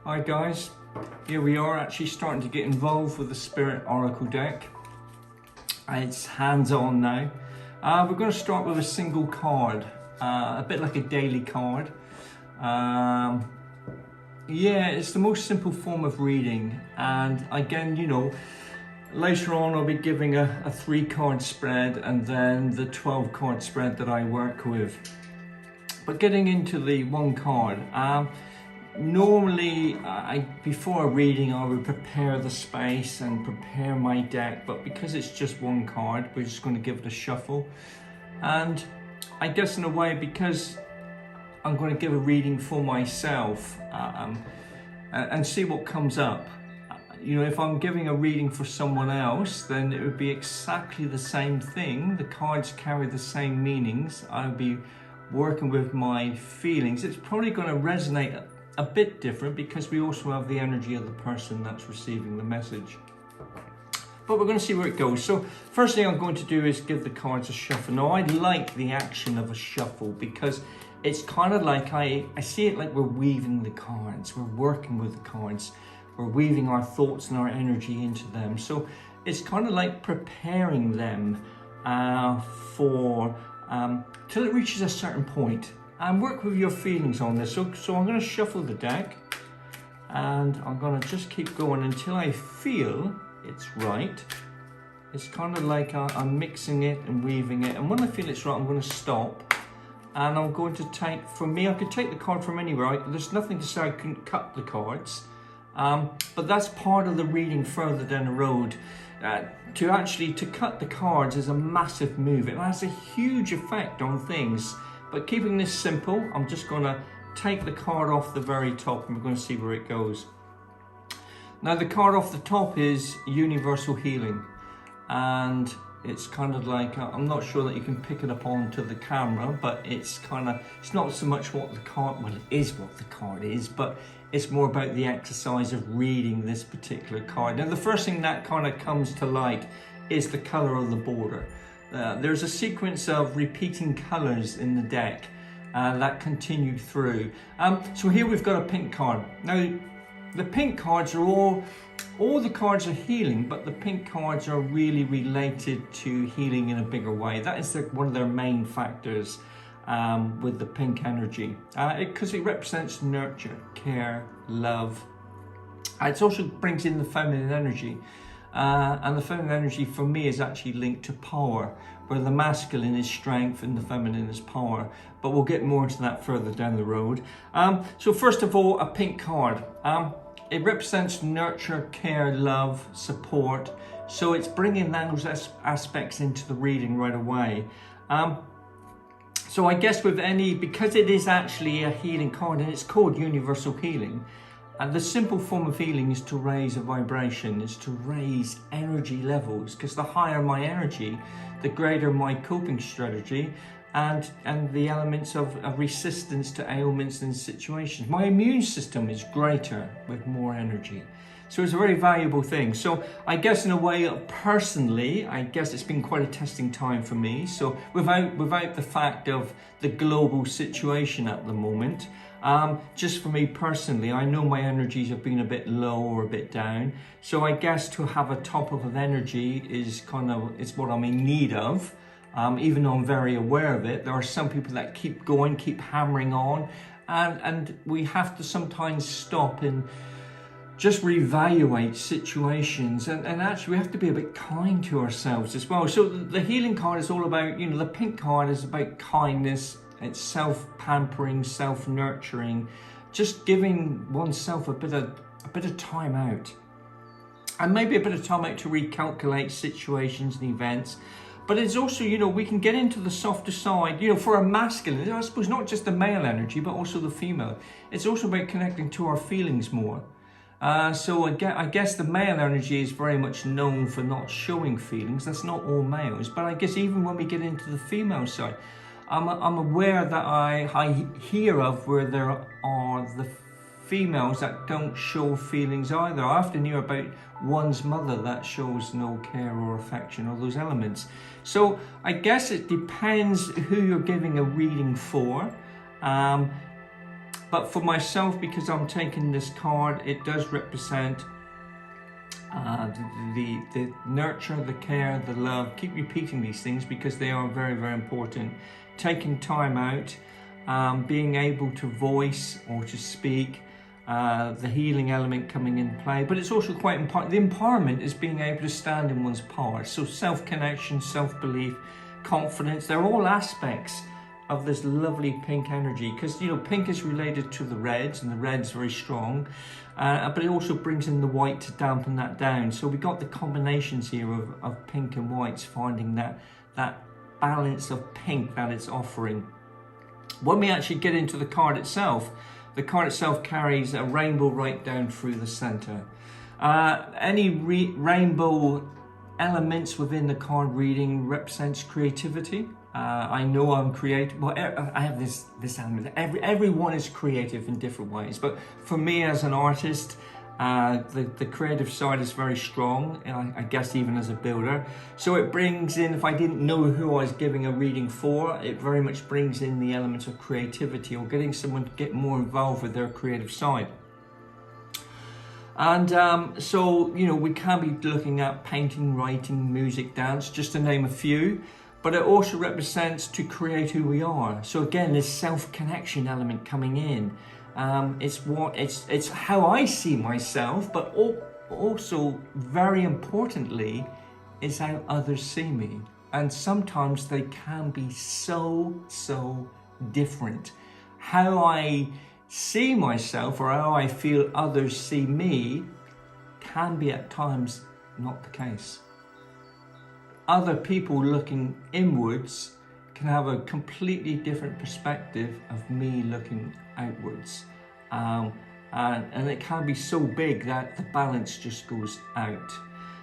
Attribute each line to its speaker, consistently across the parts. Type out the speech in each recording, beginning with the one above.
Speaker 1: Hi guys, here we are actually starting to get involved with the Spirit Oracle deck. It's hands-on now. We're going to start with a single card, a bit like a daily card. Yeah, it's the most simple form of reading, and again, you know, later on I'll be giving a 3-card spread and then the 12-card spread that I work with. But getting into the one card, normally before a reading I would prepare the space and prepare my deck, but because it's just one card, we're just going to give it a shuffle. And I guess in a way, because I'm going to give a reading for myself and see what comes up. You know, if I'm giving a reading for someone else, then it would be exactly the same thing. The cards carry the same meanings. I'll be working with my feelings. It's probably going to resonate a bit different because we also have the energy of the person that's receiving the message. But we're going to see where it goes. So first thing I'm going to do is give the cards a shuffle. Now I like the action of a shuffle because it's kind of like, I see it like we're weaving the cards. We're working with the cards. We're weaving our thoughts and our energy into them. So it's kind of like preparing them till it reaches a certain point. And work with your feelings on this. So I'm going to shuffle the deck and I'm going to just keep going until I feel it's right. It's kind of like I'm mixing it and weaving it. And when I feel it's right, I'm going to stop. And I'm going to take, for me, I could take the card from anywhere. There's nothing to say I couldn't cut the cards. But that's part of the reading further down the road. To cut the cards is a massive move. It has a huge effect on things. But keeping this simple, I'm just going to take the card off the very top and we're going to see where it goes. Now the card off the top is Universal Healing. And it's kind of like, I'm not sure that you can pick it up onto the camera, but it's not so much what the card, well it is what the card is, but it's more about the exercise of reading this particular card. Now the first thing that kind of comes to light is the color of the border. There's a sequence of repeating colors in the deck that continue through. So here we've got a pink card. Now the pink cards are all the cards are healing, but the pink cards are really related to healing in a bigger way. That is one of their main factors with the pink energy, because it represents nurture, care, love. It also brings in the feminine energy, and the feminine energy for me is actually linked to power, where the masculine is strength and the feminine is power. But we'll get more into that further down the road. So first of all, a pink card. It represents nurture, care, love, support. So it's bringing those aspects into the reading right away. So I guess because it is actually a healing card and it's called Universal Healing, and the simple form of healing is to raise a vibration, is to raise energy levels, because the higher my energy, the greater my coping strategy and the elements of resistance to ailments and situations. My immune system is greater with more energy. So it's a very valuable thing. So I guess in a way, personally, I guess it's been quite a testing time for me. So without the fact of the global situation at the moment, just for me personally, I know my energies have been a bit low or a bit down. So I guess to have a top of energy is it's what I'm in need of. Even though I'm very aware of it, there are some people that keep going, keep hammering on, and we have to sometimes stop and just reevaluate situations, and actually we have to be a bit kind to ourselves as well. So the healing card is all about, you know, the pink card is about kindness, it's self-pampering, self-nurturing, just giving oneself a bit of time out, and maybe a bit of time out to recalculate situations and events. But it's also, you know, we can get into the softer side, you know, for a masculine, I suppose not just the male energy, but also the female. It's also about connecting to our feelings more. So I guess the male energy is very much known for not showing feelings. That's not all males. But I guess even when we get into the female side, I'm aware that I hear of where there are the females that don't show feelings either. I often hear about one's mother that shows no care or affection or those elements. So I guess it depends who you're giving a reading for. But for myself, because I'm taking this card, it does represent the nurture, the care, the love. Keep repeating these things because they are very, very important. Taking time out, being able to voice or to speak, the healing element coming in play. But it's also quite important. The empowerment is being able to stand in one's power. So self-connection, self-belief, confidence, they're all aspects of this lovely pink energy, because you know pink is related to the reds, and the red's very strong, but it also brings in the white to dampen that down. So we got the combinations here of pink and whites, finding that balance of pink that it's offering. When we actually get into the card itself carries a rainbow right down through the center. Any rainbow elements within the card reading represents creativity. I know I'm creative. Well, I have this element. Everyone is creative in different ways, but for me as an artist, the creative side is very strong. I guess even as a builder. So it brings in, if I didn't know who I was giving a reading for, it very much brings in the elements of creativity or getting someone to get more involved with their creative side. And so, you know, we can be looking at painting, writing, music, dance, just to name a few. But it also represents to create who we are. So again, this self-connection element coming in. It's how I see myself, but also very importantly, is how others see me. And sometimes they can be so different. How I see myself or how I feel others see me can be at times not the case. Other people looking inwards can have a completely different perspective of me looking outwards. And it can be so big that the balance just goes out.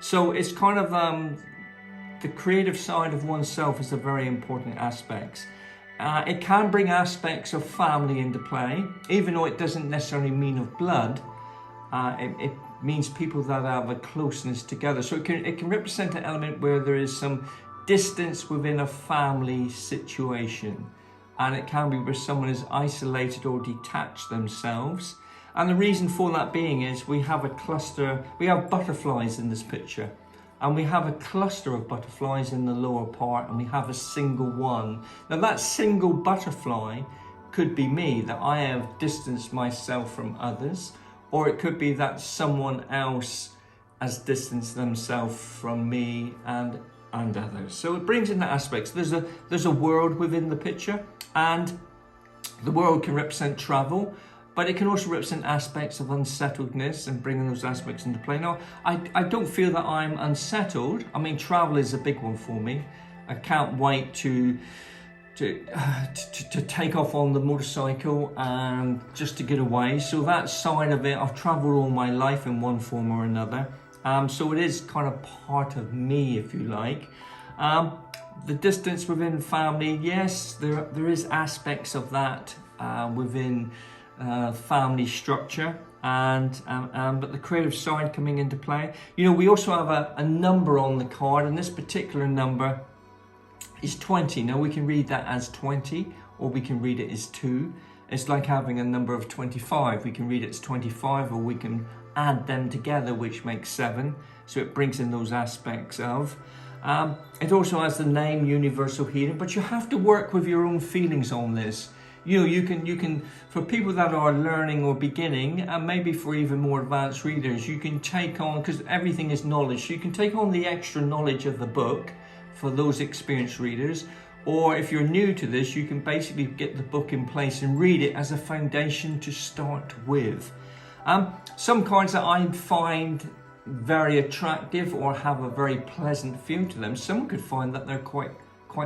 Speaker 1: So it's kind of the creative side of oneself is a very important aspect. It can bring aspects of family into play, even though it doesn't necessarily mean of blood. It means people that have a closeness together. So it can represent an element where there is some distance within a family situation. And it can be where someone is isolated or detached themselves. And the reason for that being is we have a cluster, we have butterflies in this picture. And we have a cluster of butterflies in the lower part, and we have a single one. Now that single butterfly could be me, that I have distanced myself from others, or it could be that someone else has distanced themselves from me and others. So it brings in the aspects. There's a world within the picture, and the world can represent travel, but it can also represent aspects of unsettledness and bringing those aspects into play. Now, I don't feel that I'm unsettled. I mean, travel is a big one for me. I can't wait to take off on the motorcycle and just to get away. So that side of it, I've traveled all my life in one form or another. So it is kind of part of me, if you like. The distance within family, yes, there is aspects of that within family structure, but the creative side coming into play. You know, we also have a number on the card, and this particular number is 20. Now we can read that as 20, or we can read it as 2. It's like having a number of 25. We can read it as 25, or we can add them together, which makes 7. So it brings in those aspects of. It also has the name Universal Healing, but you have to work with your own feelings on this. You know, you can, for people that are learning or beginning, and maybe for even more advanced readers, you can take on, because everything is knowledge, so you can take on the extra knowledge of the book for those experienced readers, or if you're new to this, you can basically get the book in place and read it as a foundation to start with. Some cards that I find very attractive or have a very pleasant feel to them, someone could find that they're quite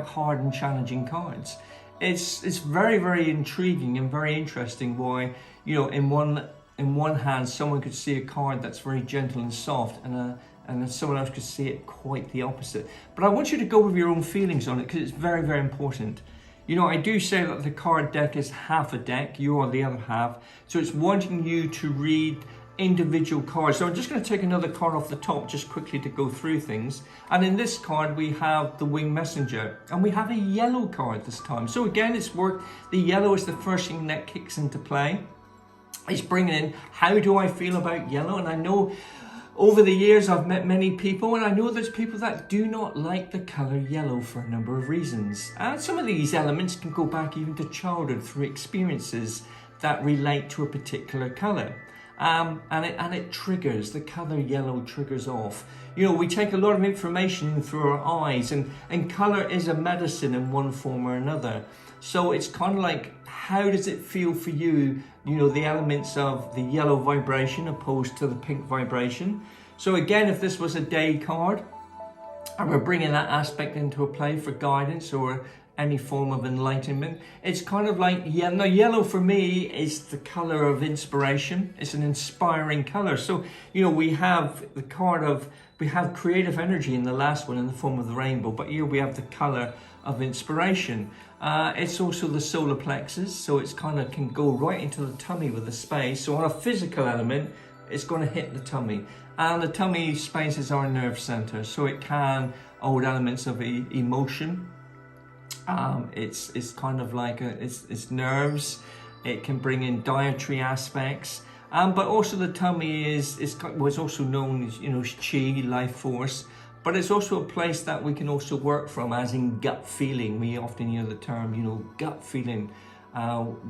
Speaker 1: hard and challenging cards. It's very, very intriguing and very interesting why, you know, in one hand someone could see a card that's very gentle and soft, and then someone else could see it quite the opposite. But I want you to go with your own feelings on it, because it's very, very important. You know, I do say that the card deck is half a deck, you are the other half. So it's wanting you to read individual cards. So I'm just going to take another card off the top just quickly to go through things. And in this card we have the Winged Messenger, and we have a yellow card this time. So again, it's worked. The yellow is the first thing that kicks into play. It's bringing in, how do I feel about yellow? And I know over the years I've met many people, and I know there's people that do not like the colour yellow for a number of reasons. And some of these elements can go back even to childhood through experiences that relate to a particular colour. And it triggers, the colour yellow triggers off. You know, we take a lot of information through our eyes, and colour is a medicine in one form or another. So it's kind of like, how does it feel for you, you know, the elements of the yellow vibration opposed to the pink vibration. So again, if this was a day card, and we're bringing that aspect into a play for guidance or any form of enlightenment, it's kind of like, yeah, no, yellow for me is the color of inspiration. It's an inspiring color. So, you know, we have the card of, we have creative energy in the last one in the form of the rainbow, but here we have the color of inspiration. It's also the solar plexus, so it's kind of can go right into the tummy with the space. So on a physical element, it's going to hit the tummy, and the tummy space is our nerve center, so it can hold elements of emotion. It's kind of like it's nerves. It can bring in dietary aspects, but also the tummy is what's also known as, you know, chi, life force. But it's also a place that we can also work from, as in gut feeling. We often hear the term, you know, gut feeling,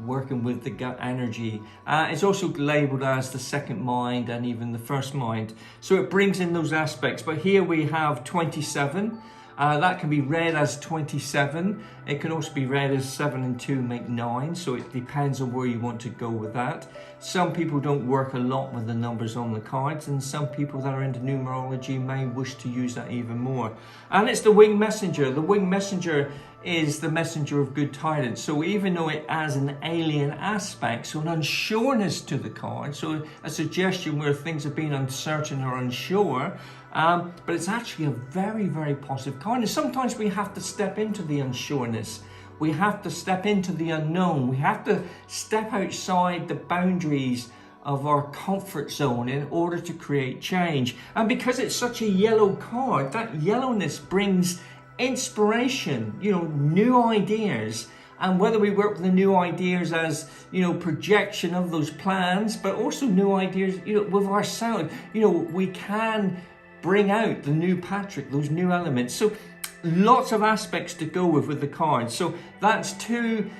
Speaker 1: working with the gut energy. It's also labeled as the second mind and even the first mind. So it brings in those aspects. But here we have 27. That can be read as 27. It can also be read as 7 and 2 make 9. So it depends on where you want to go with that. Some people don't work a lot with the numbers on the cards, and some people that are into numerology may wish to use that even more. And it's the Winged Messenger. The Winged Messenger is the messenger of good tidings. So even though it has an alien aspect, so an unsureness to the card, so a suggestion where things have been uncertain or unsure, but it's actually a very, very positive card. And sometimes we have to step into the unsureness. We have to step into the unknown. We have to step outside the boundaries of our comfort zone in order to create change. And because it's such a yellow card, that yellowness brings inspiration, you know, new ideas. And whether we work with the new ideas as, you know, projection of those plans, but also new ideas, you know, with ourselves, you know, we can bring out the new Patrick, those new elements. So lots of aspects to go with the cards. So that's two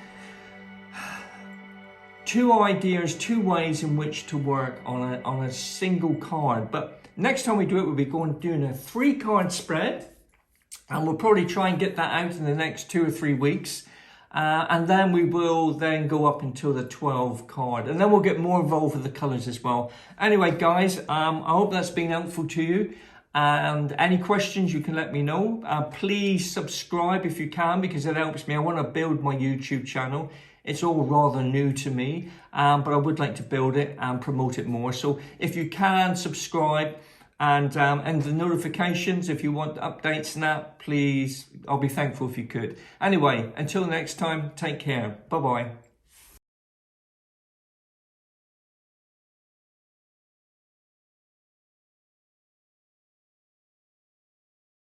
Speaker 1: ideas, two ways in which to work on a single card. But next time we do it, we'll be doing a 3-card spread, and we'll probably try and get that out in the next 2 or 3 weeks. And then we will then go up until the 12 card, and then we'll get more involved with the colors as well. Anyway, guys, I hope that's been helpful to you. And any questions, you can let me know. Please subscribe if you can, because it helps me. I want to build my YouTube channel. It's all rather new to me, but I would like to build it and promote it more. So if you can subscribe, and the notifications, if you want updates and that, please, I'll be thankful if you could. Anyway, until next time, take care. Bye-bye.